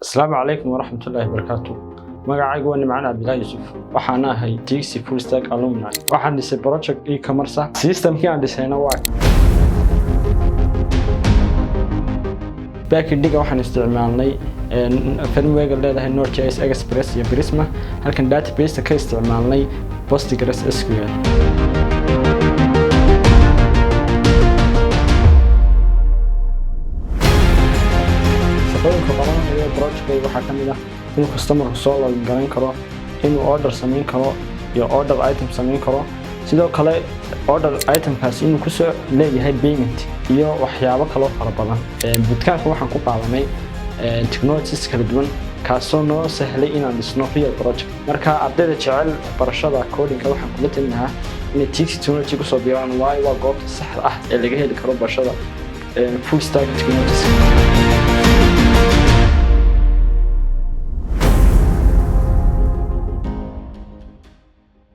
السلام عليكم ورحمة الله وبركاته. magacaygu waa Nimcaan Cabdilaahi Yuusuf waxaan ahay TXT Full Stack Alumni waxaan dhisay project e-commerce systemkii aan dhisayna waa backend-ga waxaan isticmaalnay framework leedahay Node.js Express iyo Prisma halkan database ka isticmaalnay PostgreSQL project waxa kamid ah in customer soo la garan karo in order sameyn karo iyo order item sameyn karo sidoo kale order item kaas inuu ku soo leeyahay payment iyo waxyaabo kale oo fara badan bootcamp waxaan ku qaadanay technologies kala duwan kaasoo noo sahlay inaan dhisno real project marka ardayda jecel barashada coding waxaan kula talinayaa in TXT technology ku soo biiraan waa goobta saxda ah ee laga heli karo barashada full stack technologies